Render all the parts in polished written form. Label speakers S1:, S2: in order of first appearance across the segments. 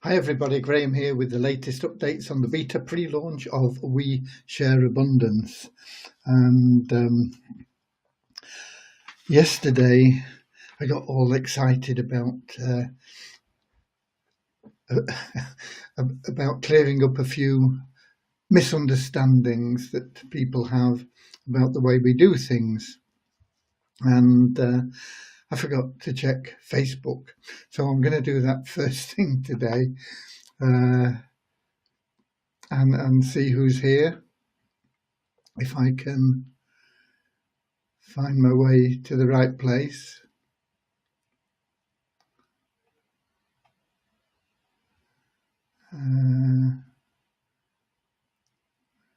S1: Hi everybody, Graham here with the latest updates on the beta pre-launch of We Share Abundance. And yesterday I got all excited about clearing up a few misunderstandings that people have about the way we do things. And I forgot to check Facebook, so I'm going to do that first thing today. And see who's here, if I can find my way to the right place.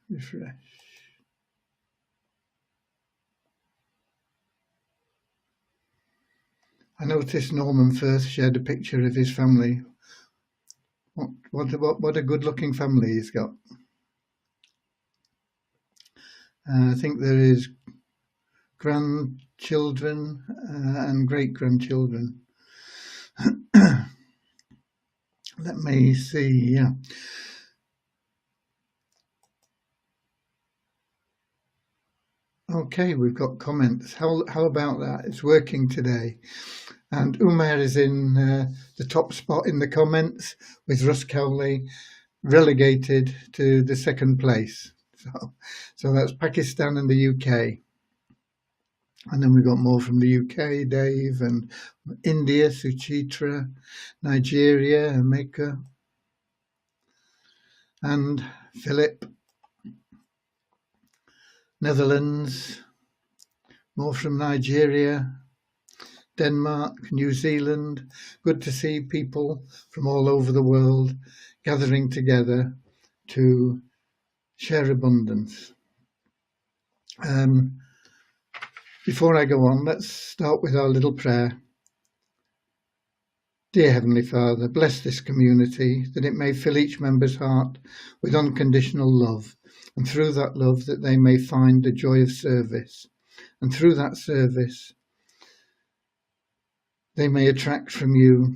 S1: Refresh. I noticed Norman Firth shared a picture of his family. What a good-looking family he's got. I think there is grandchildren and great-grandchildren. Let me see, yeah. Okay, we've got comments. How about that? It's working today. And Umair is in the top spot in the comments, with Russ Cowley relegated to the second place. So that's Pakistan and the UK. And then we've got more from the UK, Dave, and India, Suchitra, Nigeria, Emeka, and Philip, Netherlands, more from Nigeria, Denmark, New Zealand. Good to see people from all over the world gathering together to share abundance. Before I go on, let's start with our little prayer. Dear Heavenly Father, bless this community, that it may fill each member's heart with unconditional love, and through that love that they may find the joy of service, and through that service they may attract from you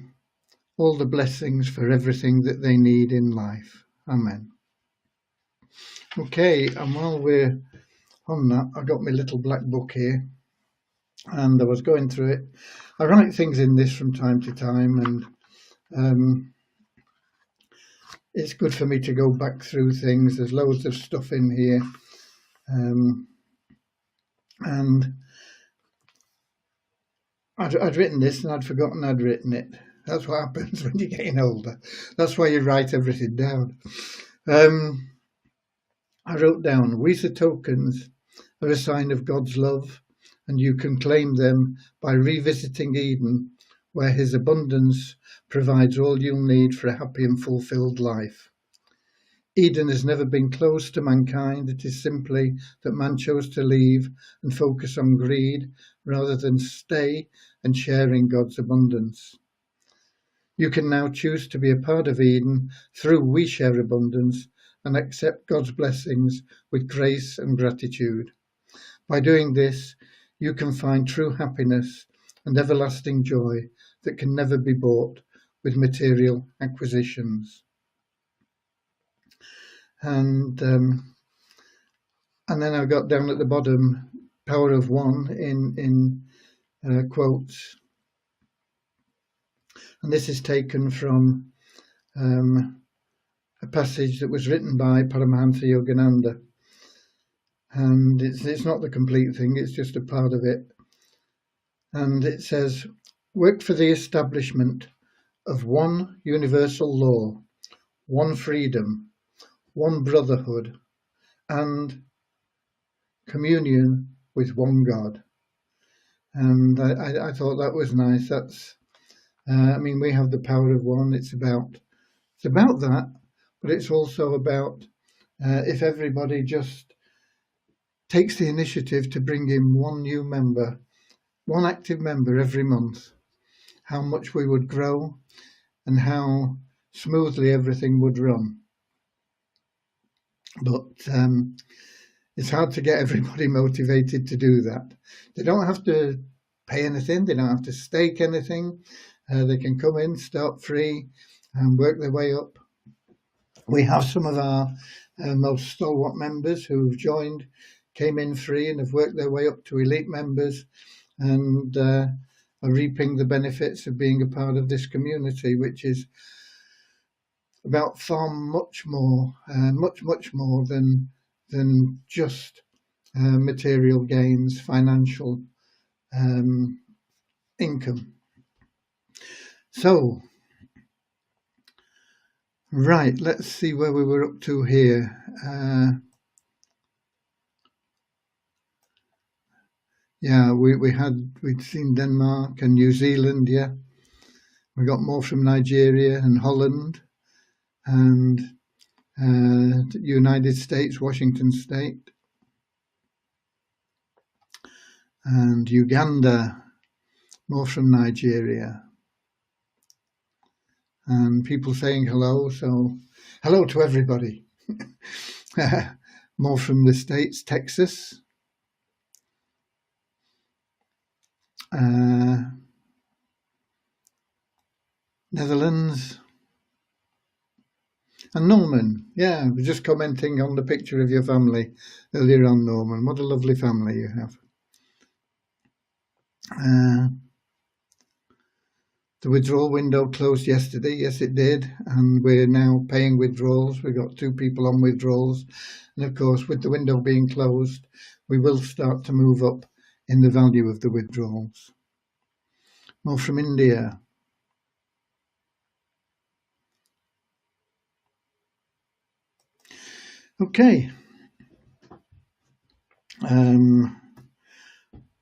S1: all the blessings for everything that they need in life. Amen. Okay, and while we're on that, I got my little black book here, and I was going through it. I write things in this from time to time, and it's good for me to go back through things. There's loads of stuff in here, and I'd written this and I'd forgotten I'd written it. That's what happens when you're getting older. That's why you write everything down. I wrote down, "We's the tokens are a sign of God's love, and you can claim them by revisiting Eden, where his abundance provides all you'll need for a happy and fulfilled life. Eden has never been closed to mankind. It is simply that man chose to leave and focus on greed rather than stay and sharing God's abundance. You can now choose to be a part of Eden through We Share Abundance and accept God's blessings with grace and gratitude. By doing this, you can find true happiness and everlasting joy that can never be bought with material acquisitions." And then I got down at the bottom, "Power of One" in quotes. And this is taken from a passage that was written by Paramahansa Yogananda. And it's not the complete thing, it's just a part of it. And it says, "Work for the establishment of one universal law, one freedom, one brotherhood, and communion with one God." And I thought that was nice. That's, we have the power of one. It's about that, but it's also about if everybody just takes the initiative to bring in one new member, one active member every month, how much we would grow and how smoothly everything would run. But it's hard to get everybody motivated to do that. They don't have to pay anything. They don't have to stake anything. They can come in, start free, and work their way up. We have some of our most stalwart members who've joined, came in free and have worked their way up to elite members, and are reaping the benefits of being a part of this community, which is about far much more than just material gains, financial income. So, right, let's see where we were up to here. Yeah, we'd seen Denmark and New Zealand. Yeah, we got more from Nigeria and Holland and United States, Washington State, and Uganda, more from Nigeria, and people saying hello. So hello to everybody. More from the States, Texas, Netherlands, and Norman. Yeah, I was just commenting on the picture of your family earlier on, Norman. What a lovely family you have. The withdrawal window closed yesterday. Yes, it did. And we're now paying withdrawals. We've got 2 people on withdrawals. And of course, with the window being closed, we will start to move up in the value of the withdrawals. More from India. Okay.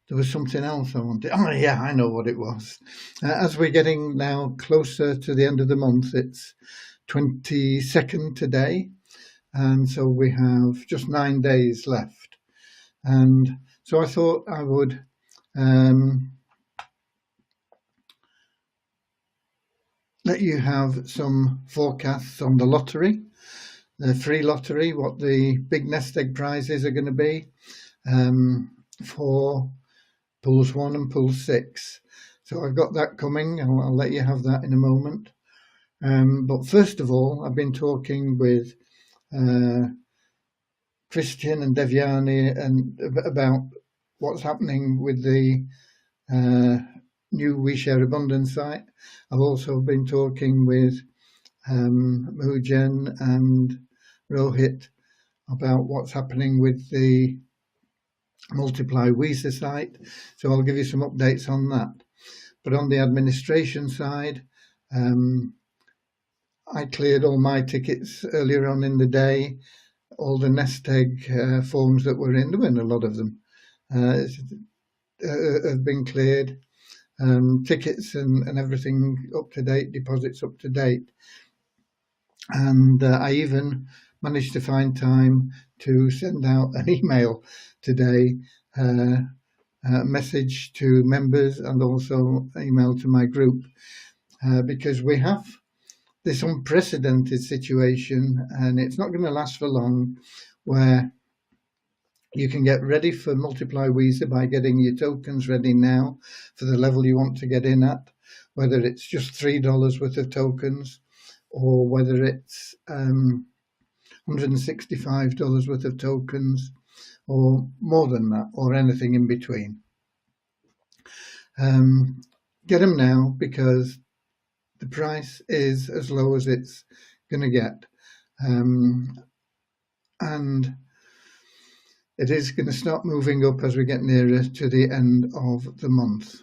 S1: There was something else I wanted. Oh, yeah, I know what it was. As we're getting now closer to the end of the month, it's 22nd today. And so we have just 9 days left. And so I thought I would let you have some forecasts on the lottery, the free lottery, what the big nest egg prizes are going to be for pools 1 and pool 6. So I've got that coming, and I'll let you have that in a moment. But first of all, I've been talking with Christian and Devyani and about what's happening with the new We Share Abundance site. I've also been talking with Mujen and Rohit about what's happening with the Multiply Visa site. So I'll give you some updates on that. But on the administration side, I cleared all my tickets earlier on in the day. All the nest egg forms that were in, there weren't a lot of them, have been cleared. Tickets and everything up to date, deposits up to date. And I even managed to find time to send out an email today, message to members and also email to my group, because we have this unprecedented situation, and it's not going to last for long, where you can get ready for Multiply Visa by getting your tokens ready now for the level you want to get in at, whether it's just $3 worth of tokens or whether it's $165 worth of tokens or more than that, or anything in between. Get them now, because the price is as low as it's going to get. And it is going to start moving up as we get nearer to the end of the month.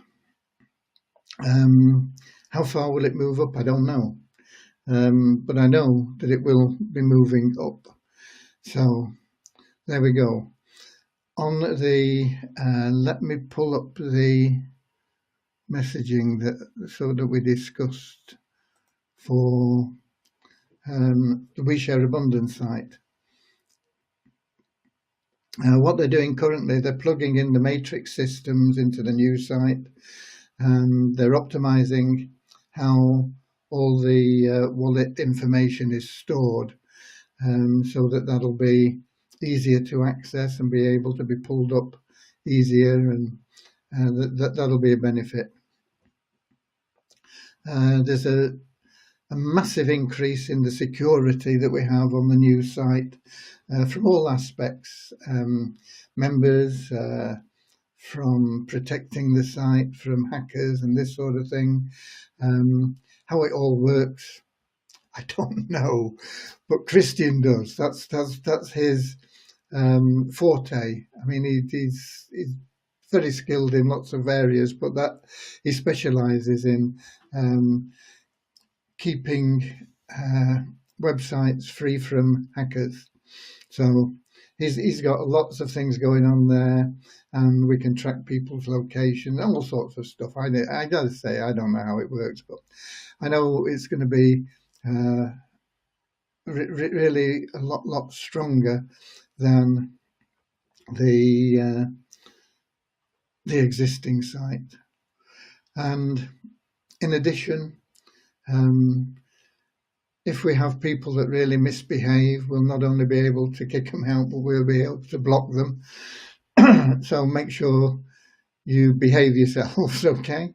S1: How far will it move up? I don't know. But I know that it will be moving up. So there we go. On the, let me pull up the messaging so that we discussed for the We Share Abundance site. What they're doing currently, they're plugging in the matrix systems into the new site, and they're optimizing how all the wallet information is stored, so that'll be easier to access and be able to be pulled up easier, and that'll be a benefit. There's a massive increase in the security that we have on the new site from all aspects, members, from protecting the site from hackers and this sort of thing. How it all works, I don't know, but Christian does. That's his forte. I mean, he's very skilled in lots of areas, but that he specialises in keeping websites free from hackers. So he's got lots of things going on there, and we can track people's location and all sorts of stuff. I gotta say, I don't know how it works, but I know it's going to be really a lot stronger than the existing site. And in addition, if we have people that really misbehave, we'll not only be able to kick them out, but we'll be able to block them. So make sure you behave yourselves, okay?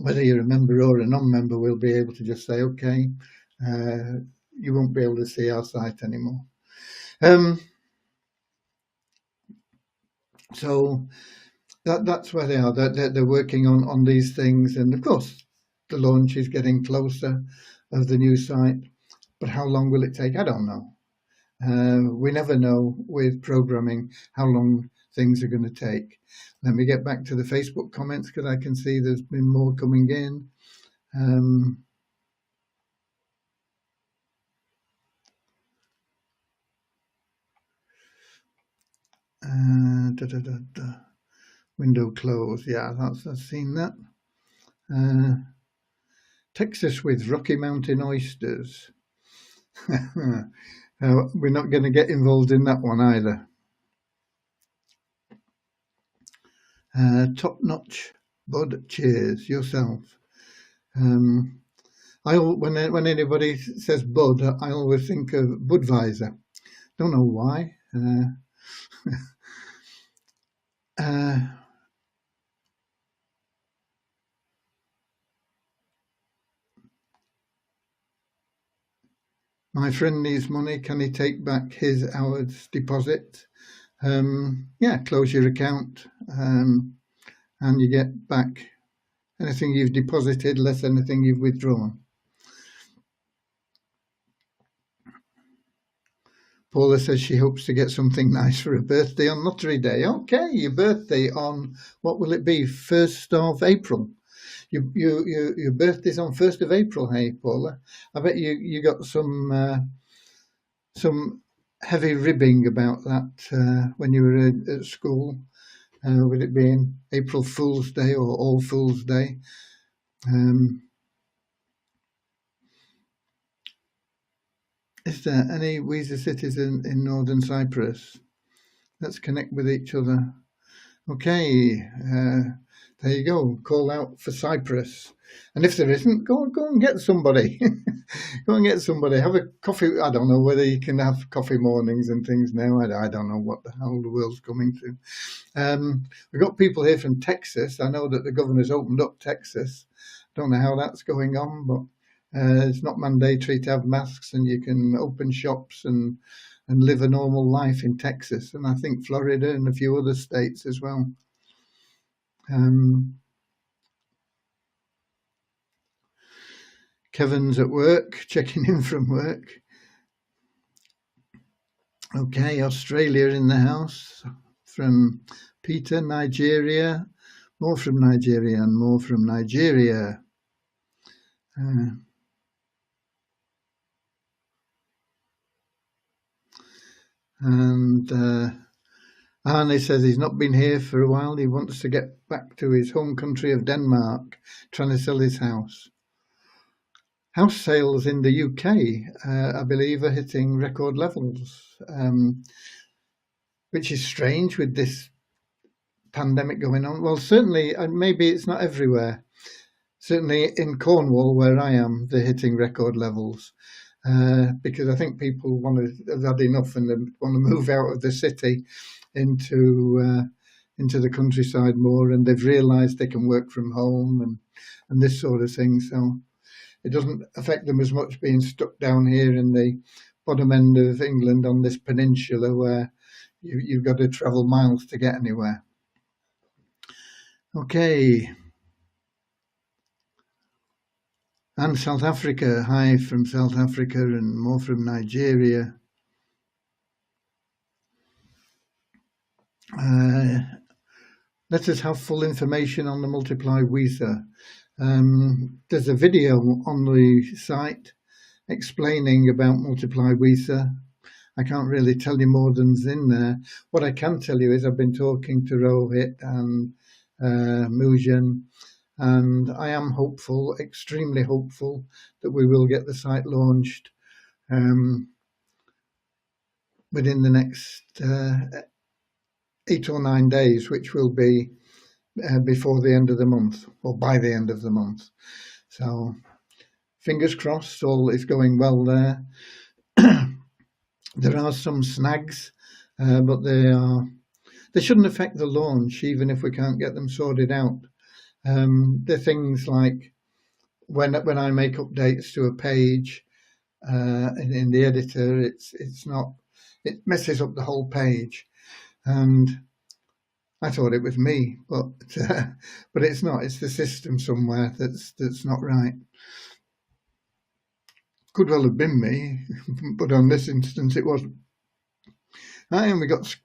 S1: Whether you're a member or a non-member, we'll be able to just say, okay, you won't be able to see our site anymore. So that's where they are. They're working on these things, and of course, the launch is getting closer of the new site. But how long will it take? I don't know. We never know with programming how long things are going to take. Let me get back to the Facebook comments, because I can see there's been more coming in. Window closed. Yeah, I've seen that. Texas with Rocky Mountain oysters. We're not going to get involved in that one either. Top notch, Bud. Cheers yourself. When anybody says Bud, I always think of Budweiser. Don't know why. My friend needs money. Can he take back his hour's deposit? Yeah, close your account, and you get back anything you've deposited less anything you've withdrawn. Paula says she hopes to get something nice for her birthday on Lottery Day. Okay, your birthday on, what will it be, 1st of April? Your birthday's on 1st of April, hey, Paula? I bet you got some heavy ribbing about that when you were at school, with it being April Fool's Day or All Fool's Day. Is there any Weezer citizen in Northern Cyprus? Let's connect with each other. Okay, there you go. Call out for Cyprus. And if there isn't, go and get somebody. Go and get somebody. Have a coffee. I don't know whether you can have coffee mornings and things now. I don't know what the hell the world's coming to. We've got people here from Texas. I know that the governor's opened up Texas. Don't know how that's going on, but it's not mandatory to have masks, and you can open shops and live a normal life in Texas, and I think Florida and a few other states as well. Kevin's at work, checking in from work. Okay, Australia in the house from Peter, Nigeria. More from Nigeria and more from Nigeria. And Arne says he's not been here for a while. He wants to get back to his home country of Denmark, trying to sell his house. House sales in the UK, I believe, are hitting record levels, which is strange with this pandemic going on. Well, certainly, and maybe it's not everywhere. Certainly in Cornwall, where I am, they're hitting record levels. Because I think people have had enough and they want to move out of the city into into the countryside more, and they've realised they can work from home and this sort of thing. So it doesn't affect them as much being stuck down here in the bottom end of England on this peninsula where you've got to travel miles to get anywhere. Okay. And South Africa, hi from South Africa and more from Nigeria. Let us have full information on the Multiply visa. There's a video on the site explaining about Multiply visa. I can't really tell you more than's in there. What I can tell you is I've been talking to Rohit and Mujan, and I am hopeful, extremely hopeful, that we will get the site launched within the next 8 or 9 days, which will be before the end of the month, or by the end of the month. So fingers crossed, all is going well there. There are some snags, but they shouldn't affect the launch, even if we can't get them sorted out. They're things like when I make updates to a page in the editor, it messes up the whole page, and I thought it was me, but it's not. It's the system somewhere that's not right. Could well have been me, but on this instance it wasn't. And we got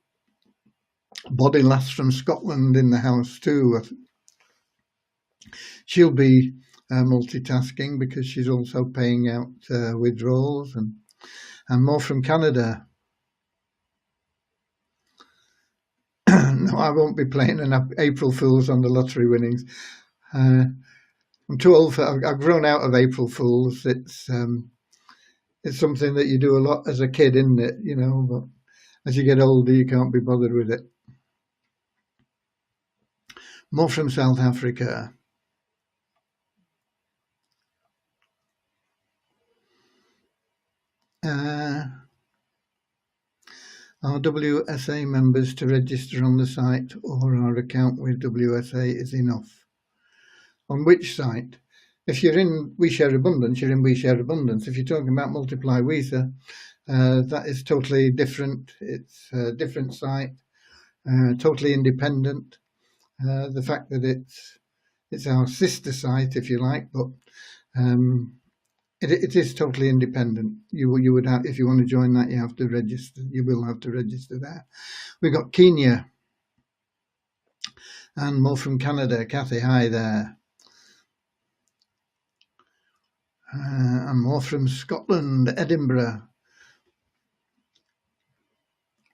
S1: Body Lass from Scotland in the house too. She'll be multitasking because she's also paying out withdrawals, and more from Canada. No, I won't be playing an April Fools on the lottery winnings. I'm too old for. I've grown out of April Fools. It's something that you do a lot as a kid, isn't it? You know, but as you get older, you can't be bothered with it. More from South Africa. Are WSA members to register on the site, or our account with WSA is enough? On which site? If you're in We Share Abundance, you're in We Share Abundance. If you're talking about Multiply visa, that is totally different. It's a different site, totally independent. The fact that it's our sister site, if you like, but it is totally independent. You would have, if you want to join that, you have to register. You will have to register there. We've got Kenya and more from Canada. Kathy, hi there. And more from Scotland, Edinburgh.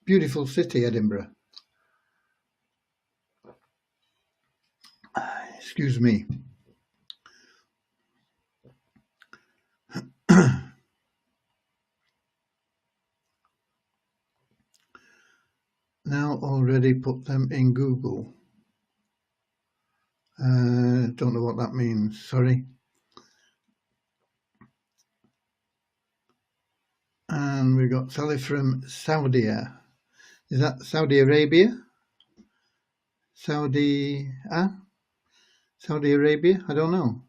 S1: Beautiful city, Edinburgh. Excuse me. Now already put them in Google. Don't know what that means, sorry. And we've got Sally from Saudi. Is that Saudi Arabia? Saudi Arabia? I don't know.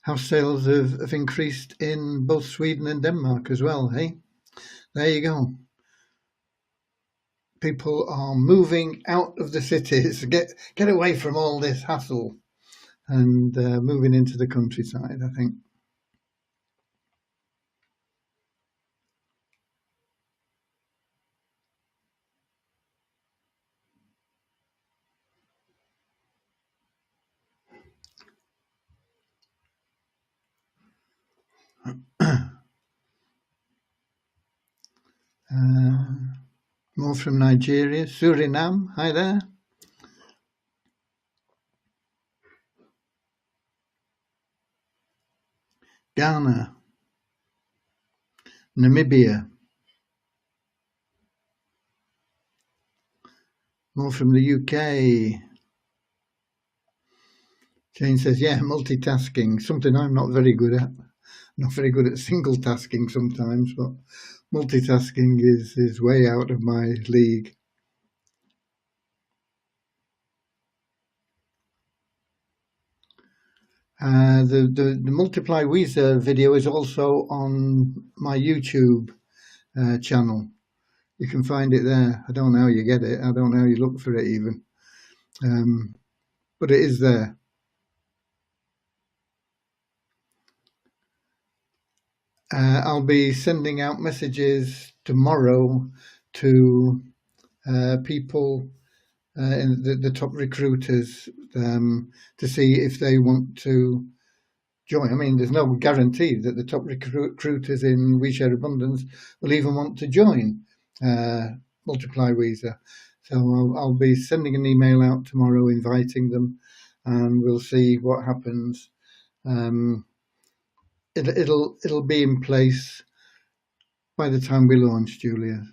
S1: House sales have increased in both Sweden and Denmark as well, hey? There you go. People are moving out of the cities, get away from all this hassle, and moving into the countryside, I think. More from Nigeria, Suriname, hi there. Ghana, Namibia. More from the UK. Jane says, yeah, multitasking, something I'm not very good at. Not very good at single tasking sometimes, but multitasking is way out of my league. The Multiply Weezer video is also on my YouTube channel. You can find it there. I don't know how you get it. I don't know how you look for it even. But it is there. I'll be sending out messages tomorrow to people in the top recruiters to see if they want to join. I mean, there's no guarantee that the top recruiters in We Share Abundance will even want to join Multiply Weezer. So I'll be sending an email out tomorrow inviting them, and we'll see what happens. It'll be in place by the time we launch, Julia.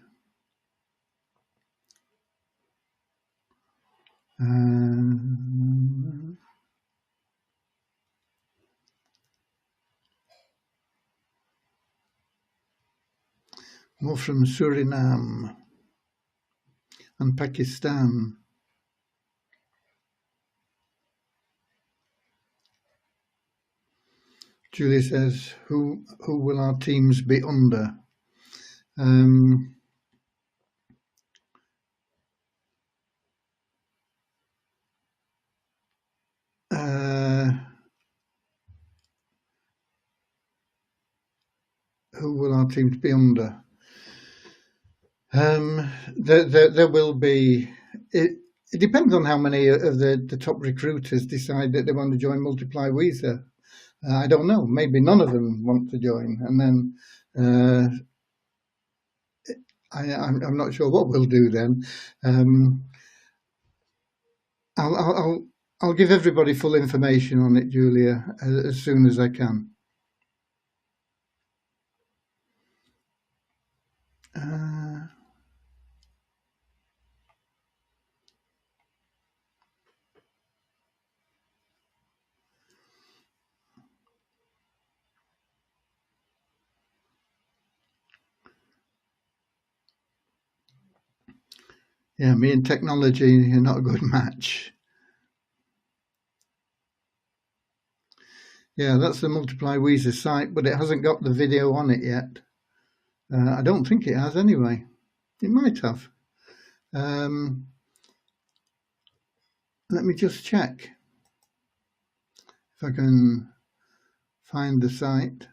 S1: More from Suriname and Pakistan. Julie says, who will our teams be under? Who will our teams be under? There will be. It depends on how many of the top recruiters decide that they want to join Multiply Weezer. I don't know. Maybe none of them want to join, and then I'm not sure what we'll do then. I'll give everybody full information on it, Julia, as soon as I can. Yeah, me and technology are not a good match. Yeah, that's the Multiply Weezer site, but it hasn't got the video on it yet. I don't think it has anyway. It might have. Let me just check if I can find the site.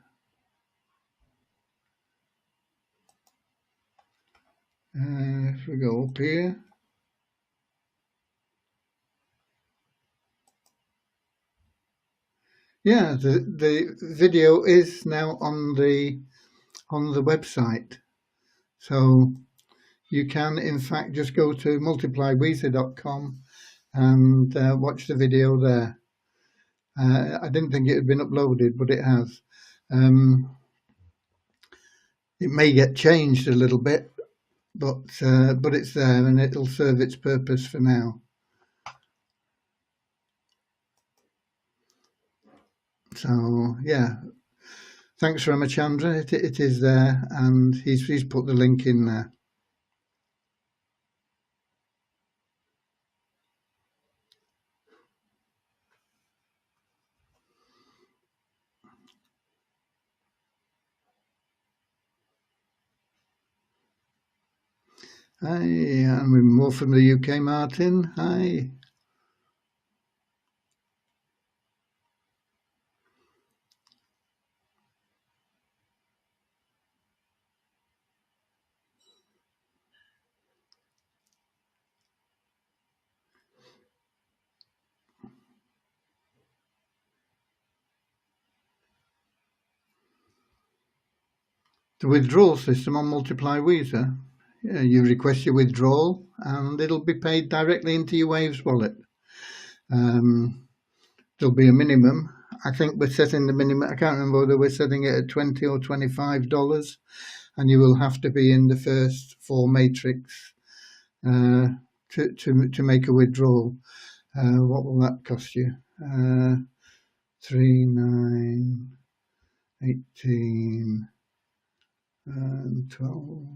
S1: If we go up here. Yeah, the video is now on the website. So you can, in fact, just go to multiplyweezer.com and watch the video there. I didn't think it had been uploaded, but it has. It may get changed a little bit, but it's there and it'll serve its purpose for now. So yeah, thanks Ramachandra. It is there, and he's put the link in there. Hi, and we're more from the UK, Martin. Hi. The withdrawal system on Multiply Weezer. You request your withdrawal and it'll be paid directly into your Waves wallet. There'll be a minimum. I think we're setting the minimum. I can't remember whether we're setting it at $20 or $25, and you will have to be in the first 4 matrix to make a withdrawal. What will that cost you? 3, 9, 18. 12,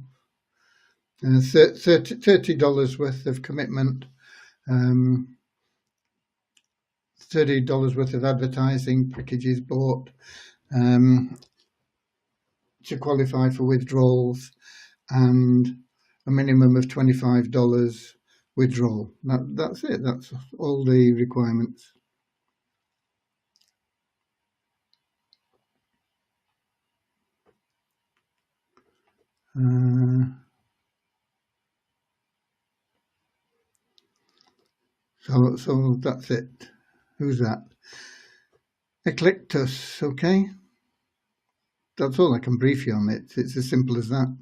S1: $30 worth of commitment, $30 worth of advertising packages bought to qualify for withdrawals, and a minimum of $25 withdrawal. That's it. That's all the requirements. So that's it. Who's that? Eclectus, okay. That's all I can brief you on it. It's as simple as that.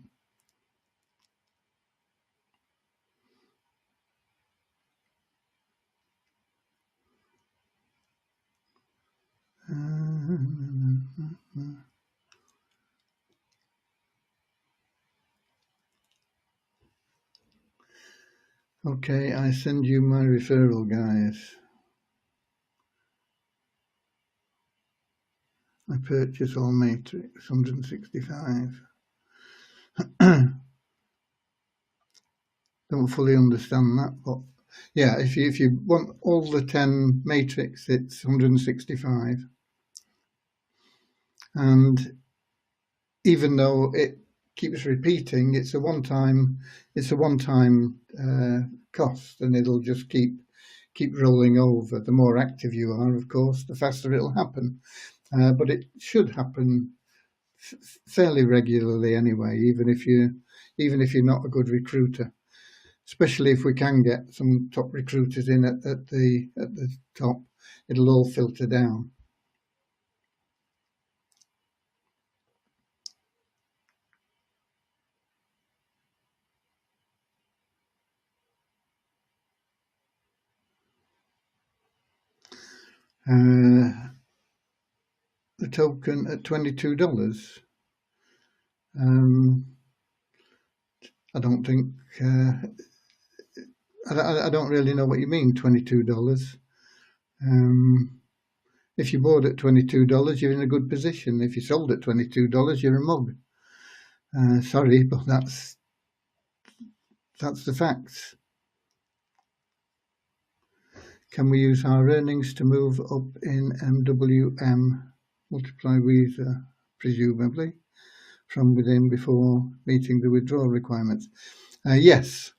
S1: Okay, I send you my referral, guys. I purchase all matrix, 165. Don't fully understand that, but yeah, if you want all the 10 matrix, it's 165. And even though it keeps repeating, it's a one-time cost, and it'll just keep rolling over. The more active you are, of course, the faster it'll happen. But it should happen fairly regularly anyway, even if you're not a good recruiter. Especially if we can get some top recruiters in at the top, it'll all filter down. The token at $22. I don't think. I don't really know what you mean, $22. If you bought at $22, you're in a good position. If you sold at $22, you're a mug. Sorry, but that's the facts. Can we use our earnings to move up in MWM, multiply Visa, presumably, from within before meeting the withdrawal requirements? Yes.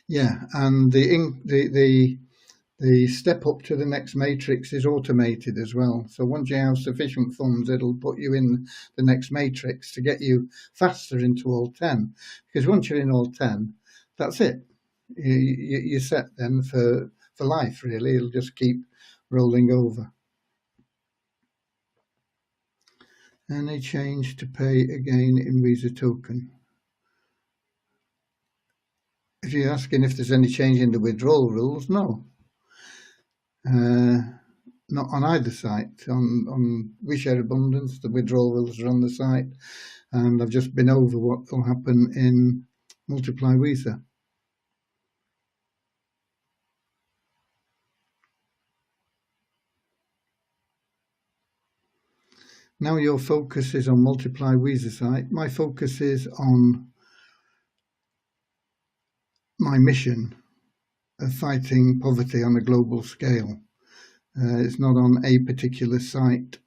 S1: Yeah, and the step up to the next matrix is automated as well. So once you have sufficient funds, it'll put you in the next matrix to get you faster into all 10. Because once you're in all 10, that's it. You're set then for life, really. It'll just keep rolling over. Any change to pay again in Visa token? If you're asking if there's any change in the withdrawal rules, no. Not on either site. On WeShare Abundance, the withdrawal rules are on the site, and I've just been over what will happen in Multiply Visa. Now your focus is on Multiply Visa site. My focus is on my mission of fighting poverty on a global scale. It's not on a particular site.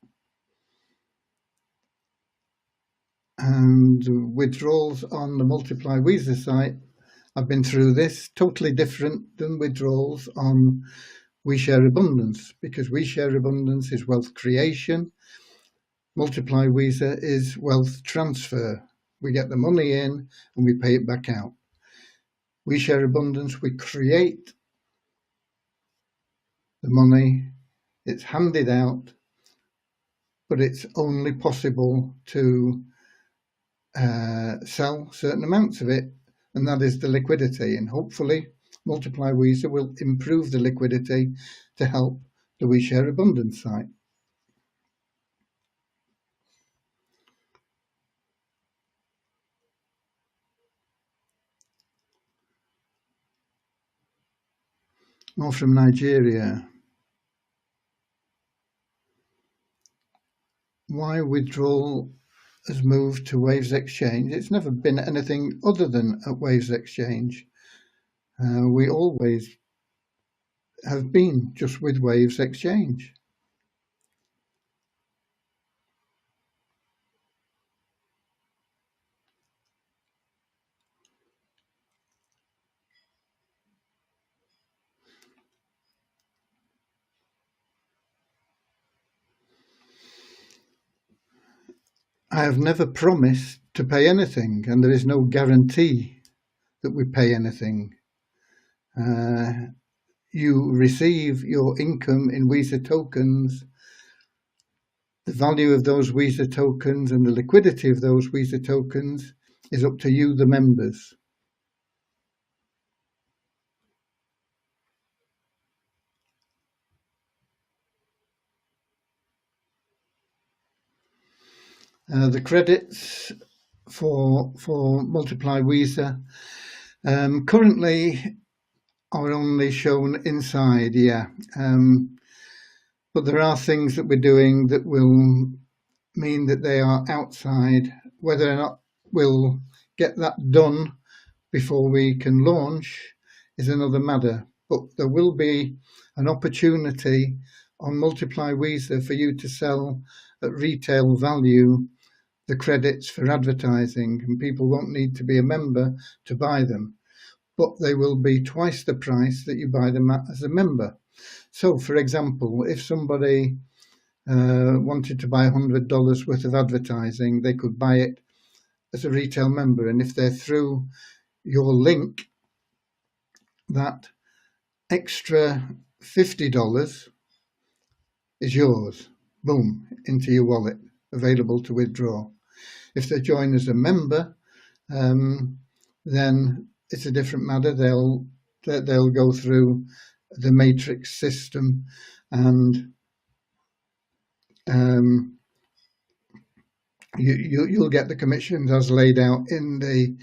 S1: And withdrawals on the Multiply Visa site, I've been through this, totally different than withdrawals on WeShare Abundance, because WeShare Abundance is wealth creation. Multiply Visa is wealth transfer. We get the money in and we pay it back out. WeShare Abundance, we create the money, it's handed out, but it's only possible to sell certain amounts of it, and that is the liquidity. And hopefully Multiply Visa will improve the liquidity to help the WeShare Abundance site. More from Nigeria. Why withdrawal has moved to Waves Exchange, it's never been anything other than at Waves Exchange. We always have been just with Waves Exchange. I have never promised to pay anything, and there is no guarantee that we pay anything. You receive your income in Visa tokens. The value of those Visa tokens and the liquidity of those Visa tokens is up to you, the members. The credits for Multiply Visa currently are only shown inside, but there are things that we're doing that will mean that they are outside. Whether or not we'll get that done before we can launch is another matter, but there will be an opportunity on Multiply Visa for you to sell at retail value the credits for advertising, and people won't need to be a member to buy them, but they will be twice the price that you buy them at as a member. So, for example, if somebody wanted to buy $100 worth of advertising, they could buy it as a retail member, and if they're through your link, that extra $50 is yours, boom, into your wallet, available to withdraw. If they join as a member, then it's a different matter. They'll go through the matrix system, and you'll get the commissions as laid out in the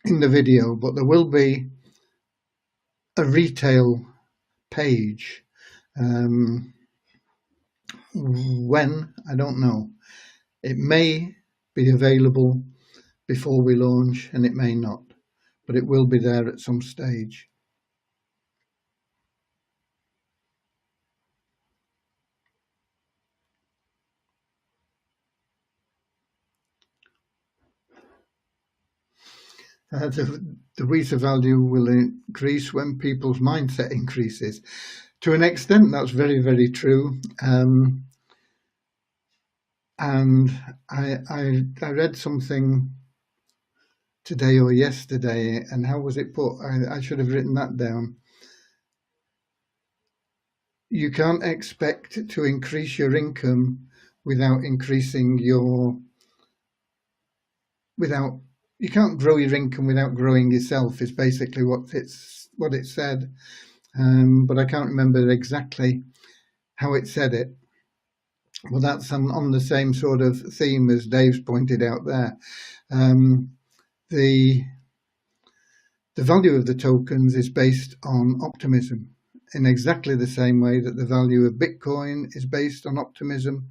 S1: in the video. But there will be a retail page. When, I don't know. It may be available before we launch, and it may not, but it will be there at some stage. The Visa value will increase when people's mindset increases. To an extent, that's very, very true. And I read something today or yesterday, and how was it put? I should have written that down. You can't expect to increase your income without increasing you can't grow your income without growing yourself, is basically what it said. But I can't remember exactly how it said it. Well, that's on the same sort of theme as Dave's pointed out there. The value of the tokens is based on optimism, in exactly the same way that the value of Bitcoin is based on optimism,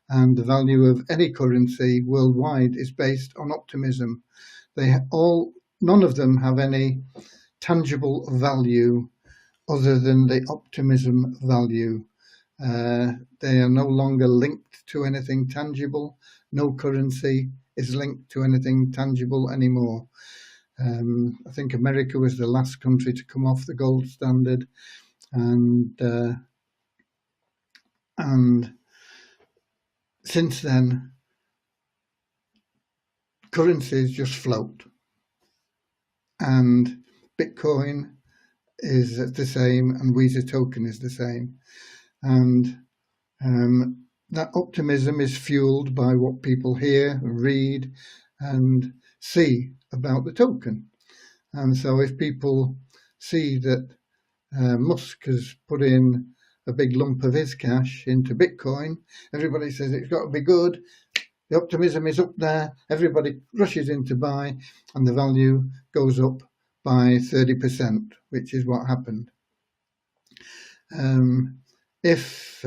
S1: and the value of any currency worldwide is based on optimism. None of them have any tangible value other than the optimism value. They are no longer linked to anything tangible. No currency is linked to anything tangible anymore. I think America was the last country to come off the gold standard, and since then, currencies just float, and Bitcoin is the same, and Visa token is the same, and that optimism is fueled by what people hear, read, and see about the token. And so if people see that Musk has put in a big lump of his cash into Bitcoin, everybody says it's got to be good, the optimism is up there, everybody rushes in to buy, and the value goes up by 30%, which is what happened. If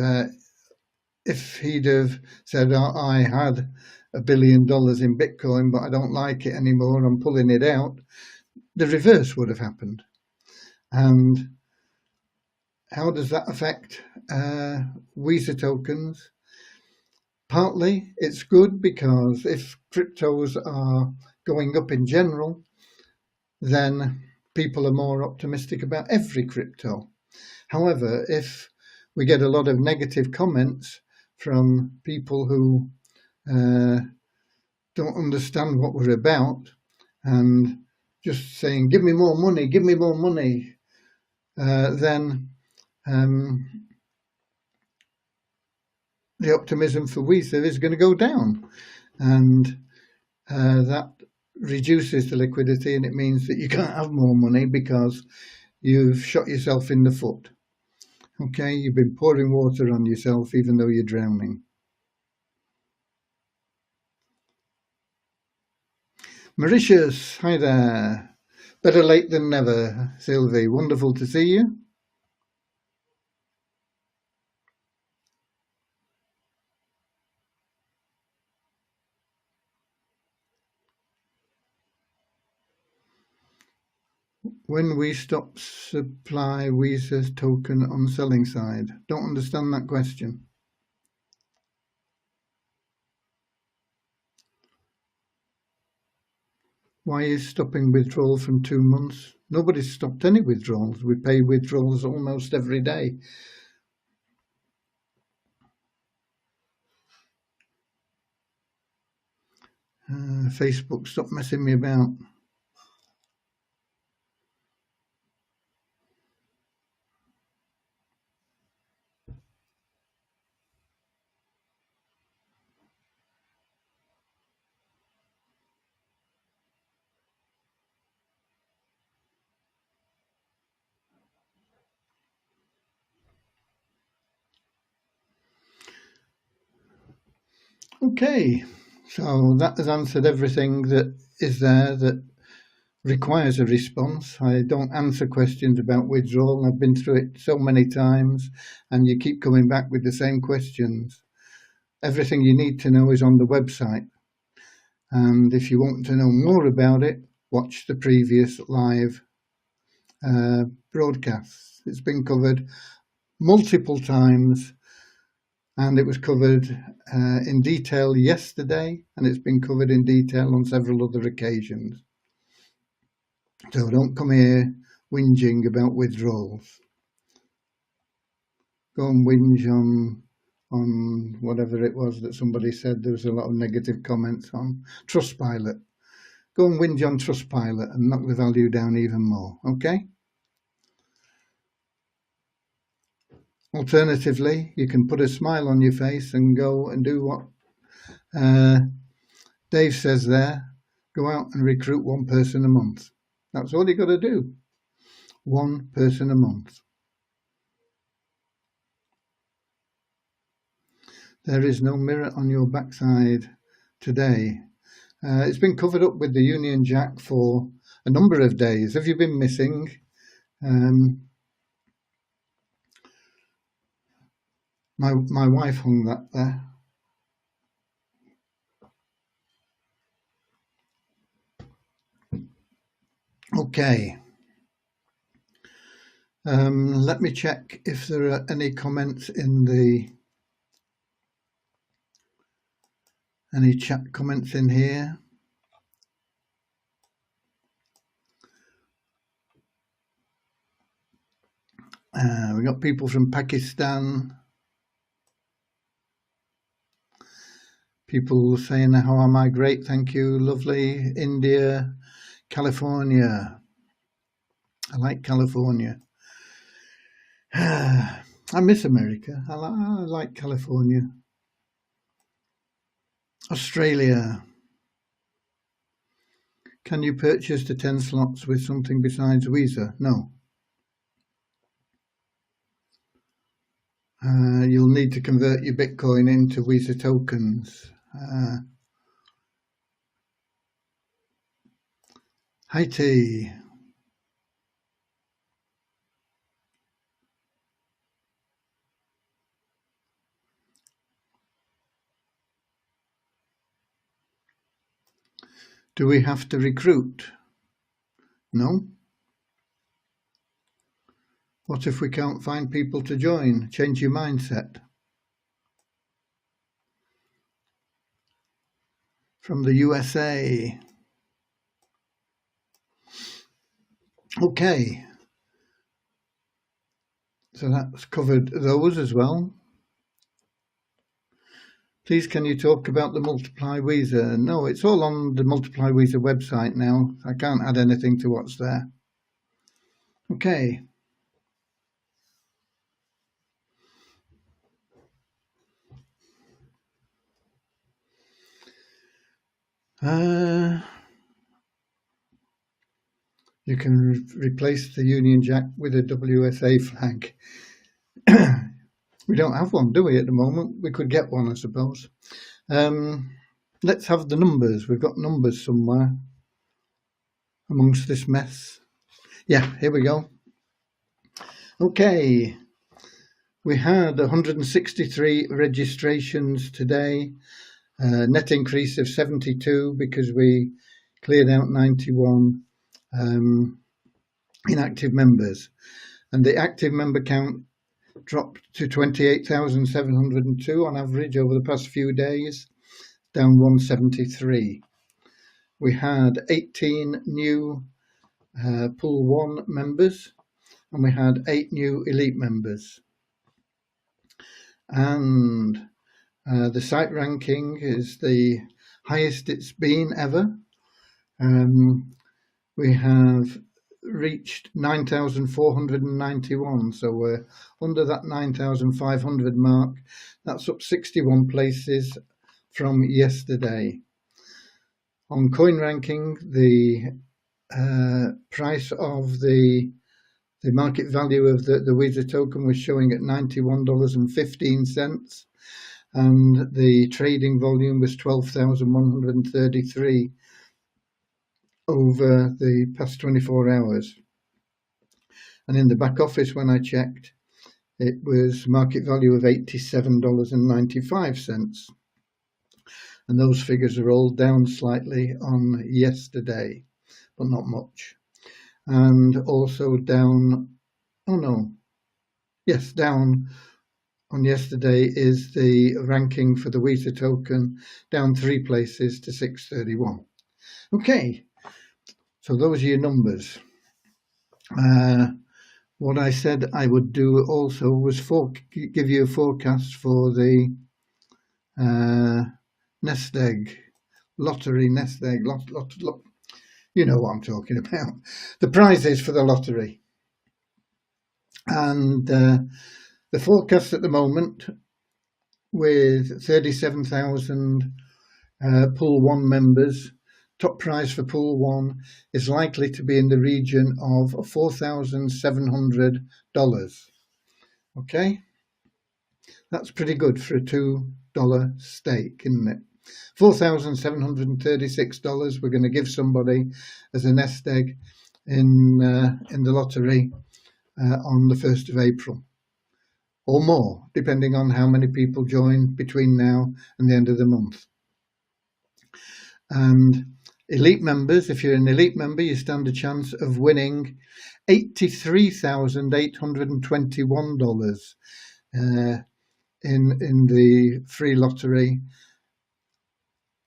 S1: if he'd have said, I had $1 billion in Bitcoin, but I don't like it anymore, I'm pulling it out, the reverse would have happened. And how does that affect Weezer tokens? Partly it's good, because if cryptos are going up in general, then people are more optimistic about every crypto. However, if we get a lot of negative comments from people who don't understand what we're about and just saying, give me more money, then the optimism for Weezer is going to go down, and that reduces the liquidity, and it means that you can't have more money because you've shot yourself in the foot. Okay, you've been pouring water on yourself even though you're drowning. Mauritius, hi there. Better late than never, Sylvie. Wonderful to see you. When we stop supply Weezer's token on selling side? Don't understand that question. Why is stopping withdrawal from 2 months? Nobody's stopped any withdrawals. We pay withdrawals almost every day. Facebook, stop messing me about. Okay, so that has answered everything that is there that requires a response. I don't answer questions about withdrawal. I've been through it so many times, and you keep coming back with the same questions. Everything you need to know is on the website. And if you want to know more about it, watch the previous live broadcasts. It's been covered multiple times, and it was covered in detail yesterday, and it's been covered in detail on several other occasions. So don't come here whinging about withdrawals. Go and whinge on whatever it was that somebody said. There was a lot of negative comments on Trustpilot. Go and whinge on Trustpilot and knock the value down even more, okay? Alternatively, you can put a smile on your face and go and do what Dave says there. Go out and recruit one person a month. That's all you got to do. One person a month. There is no mirror on your backside today. It's been covered up with the Union Jack for a number of days. Have you been missing? My wife hung that there. Okay. Let me check if there are any comments in any chat comments in here. We got people from Pakistan. People saying, how am I? Great, thank you, lovely. India, California. I like California. I miss America. I like California. Australia. Can you purchase the 10 slots with something besides Weezer? No. You'll need to convert your Bitcoin into Weezer tokens. Haiti. Do we have to recruit? No. What if we can't find people to join? Change your mindset. From the USA. Okay. So that's covered those as well. Please, can you talk about the Multiply Weezer? No, it's all on the Multiply Weezer website now. I can't add anything to what's there. Okay. You can replace the Union Jack with a WSA flag. We don't have one, do we, at the moment? We could get one, I suppose. Let's have the numbers. We've got numbers somewhere amongst this mess. Yeah, here we go. Okay. We had 163 registrations today. Net increase of 72 because we cleared out 91 inactive members. And the active member count dropped to 28,702 on average over the past few days, down 173. We had 18 new Pool 1 members, and we had 8 new Elite members. And the site ranking is the highest it's been ever. We have reached 9,491, so we're under that 9,500 mark. That's up 61 places from yesterday. On coin ranking, the price of the market value of the Weezer token was showing at $91.15, and the trading volume was 12,133 over the past 24 hours. And in the back office, when I checked, it was market value of $87.95. And those figures are all down slightly on yesterday, but not much. And also down, down on yesterday is the ranking for the Weezer token, down 3 places to 631. Okay, so those are your numbers. What I said I would do also was give you a forecast for the nest egg lottery. You know what I'm talking about. The prizes for the lottery. And the forecast at the moment, with 37,000 Pool 1 members, top prize for Pool 1 is likely to be in the region of $4,700. Okay, that's pretty good for a $2 stake, isn't it? $4,736 we're going to give somebody as a nest egg in the lottery on the 1st of April, or more, depending on how many people join between now and the end of the month. And Elite members, if you're an Elite member, you stand a chance of winning $83,821 in the free lottery,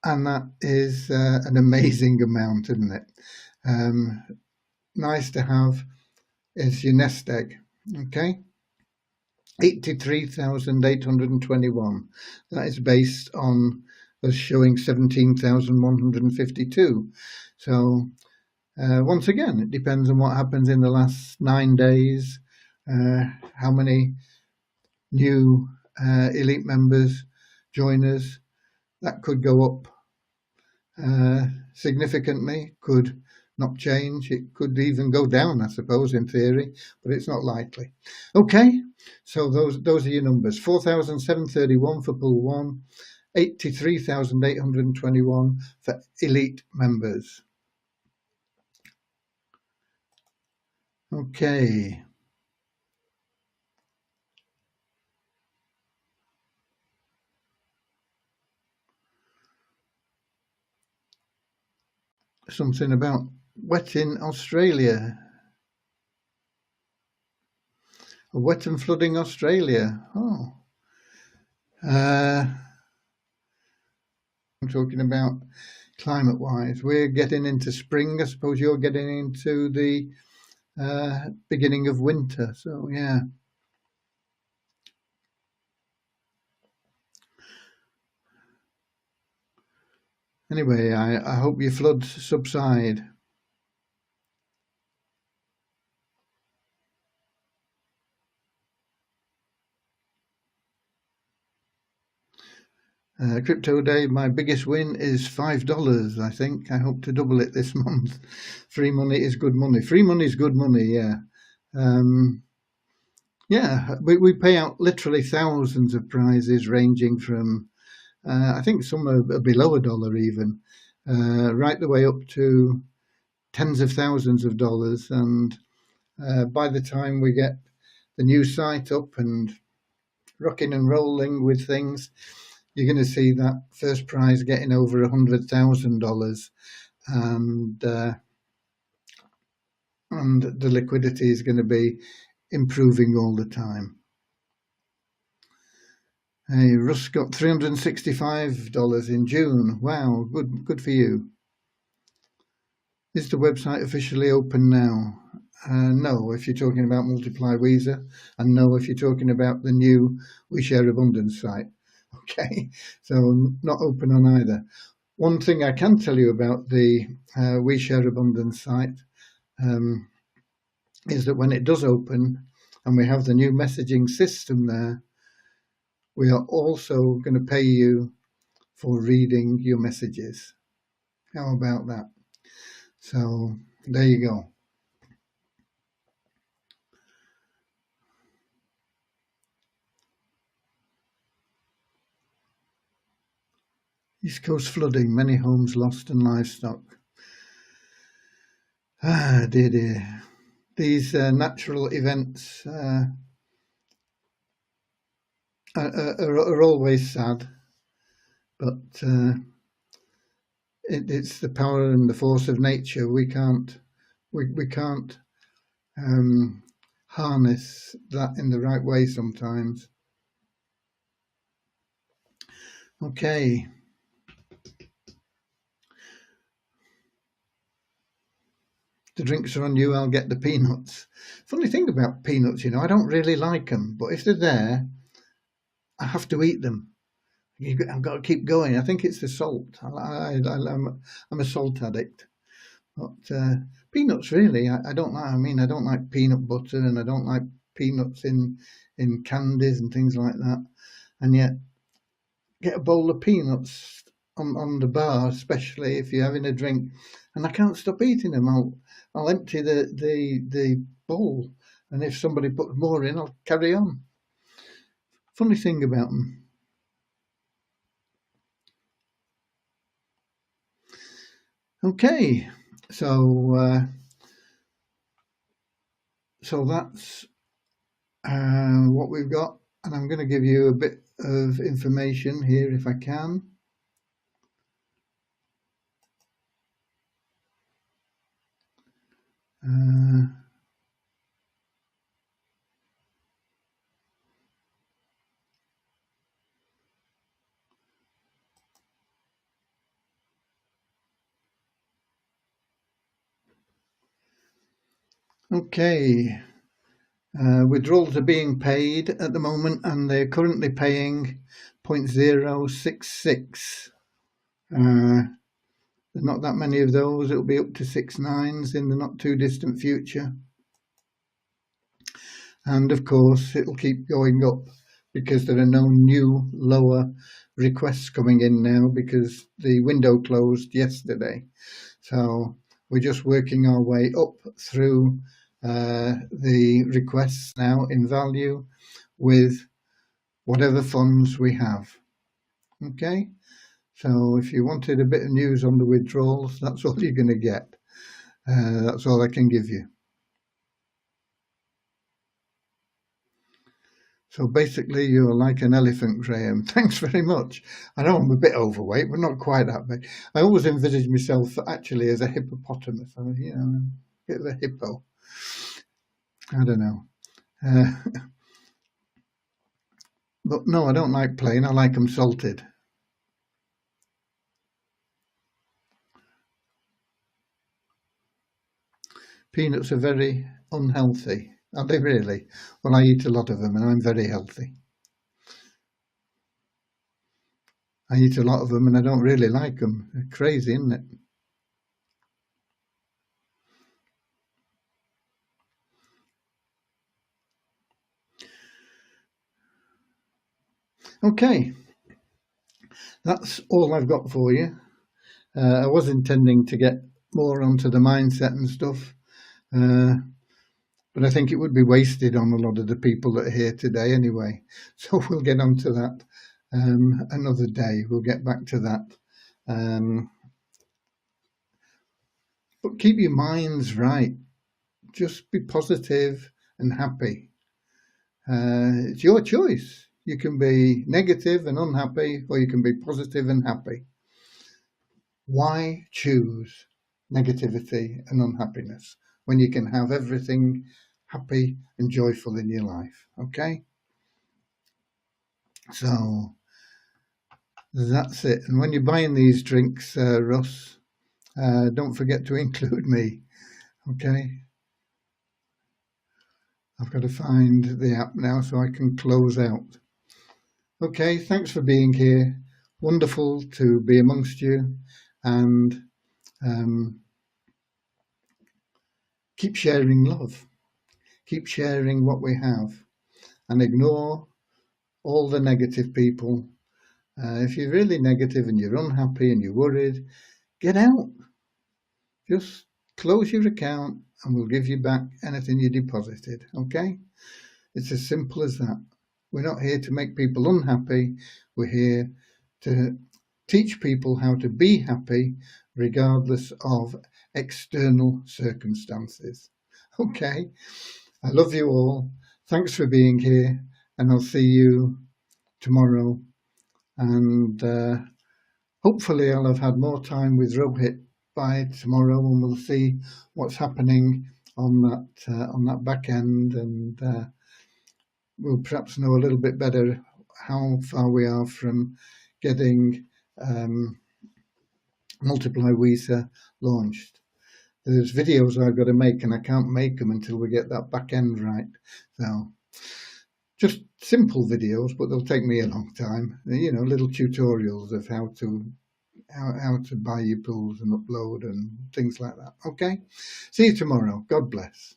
S1: and that is an amazing amount, isn't it? Nice to have as your nest egg. Okay, 83,821. That is based on us showing 17,152. So once again, it depends on what happens in the last 9 days, how many new Elite members join us. That could go up significantly, could not change. It could even go down, I suppose, in theory, but it's not likely. Okay, so those are your numbers. 4,731 for Pool 1, 83,821 for Elite members. Okay. something about wet in Australia. Wet and flooding Australia. Oh. I'm talking about climate-wise. We're getting into spring. I suppose you're getting into the beginning of winter. So, yeah. Anyway, I hope your floods subside. Crypto Day, my biggest win is $5, I think. I hope to double it this month. Free money is good money. Free money is good money, yeah. Yeah, we pay out literally thousands of prizes ranging from, I think some are below $1 even, right the way up to tens of thousands of dollars. And by the time we get the new site up and rocking and rolling with things, you're going to see that first prize getting over $100,000, and the liquidity is going to be improving all the time. Hey, Russ got $365 in June. Wow, good for you. Is the website officially open now? No, if you're talking about Multiply Weezer, and no, if you're talking about the new We Share Abundance site. Okay, so not open on either. One thing I can tell you about the We Share Abundance site is that when it does open and we have the new messaging system there, we are also going to pay you for reading your messages. How about that? So there you go. East Coast flooding, many homes lost and livestock. Dear. These natural events are always sad, but it's the power and the force of nature. We can't harness that in the right way sometimes. Okay. The drinks are on you, I'll get the peanuts. Funny thing about peanuts, I don't really like them, but if they're there, I have to eat them. I've got to keep going. I think it's the salt. I'm a salt addict. But peanuts, really, I don't like. I mean, I don't like peanut butter, and I don't like peanuts in candies and things like that. And yet, get a bowl of peanuts on the bar, especially if you're having a drink, and I can't stop eating them. I'll empty the bowl, and if somebody puts more in, I'll carry on. Funny thing about them. Okay, so that's what we've got, and I'm going to give you a bit of information here if I can. Okay, withdrawals are being paid at the moment, and they're currently paying 0.066. There's not that many of those. It'll be up to 6.9s in the not too distant future. And of course, it'll keep going up because there are no new lower requests coming in now because the window closed yesterday. So we're just working our way up through the requests now in value with whatever funds we have. Okay, so if you wanted a bit of news on the withdrawals, that's all you're going to get. That's all I can give you. So basically, you're like an elephant, Graham. Thanks very much. I know I'm a bit overweight, but not quite that big. I always envisage myself actually as a hippopotamus. I mean, you know, a bit of a hippo. I don't know. Uh, but no, I don't like plain. I like them salted. Peanuts are very unhealthy. Are they really? Well, I eat a lot of them and I'm very healthy. I eat a lot of them and I don't really like them. They're crazy, isn't it? Okay, that's all I've got for you. I was intending to get more onto the mindset and stuff, but I think it would be wasted on a lot of the people that are here today anyway. So we'll get onto that another day. We'll get back to that. But keep your minds right. Just be positive and happy. It's your choice. You can be negative and unhappy, or you can be positive and happy. Why choose negativity and unhappiness when you can have everything happy and joyful in your life? Okay? So that's it. And when you're buying these drinks, Russ, don't forget to include me. Okay? I've got to find the app now so I can close out. Okay, thanks for being here. Wonderful to be amongst you, and keep sharing love. Keep sharing what we have, and ignore all the negative people. If you're really negative and you're unhappy and you're worried, get out. Just close your account and we'll give you back anything you deposited. Okay? It's as simple as that. We're not here to make people unhappy. We're here to teach people how to be happy regardless of external circumstances. Okay? I love you all. Thanks for being here, and I'll see you tomorrow. And hopefully I'll have had more time with Rohit by tomorrow, and we'll see what's happening on that back end, and we'll perhaps know a little bit better how far we are from getting Multiply Visa launched. There's videos I've got to make, and I can't make them until we get that back end right. So just simple videos, but they'll take me a long time. You know, little tutorials of how to buy your pools and upload and things like that. Okay, see you tomorrow. God bless.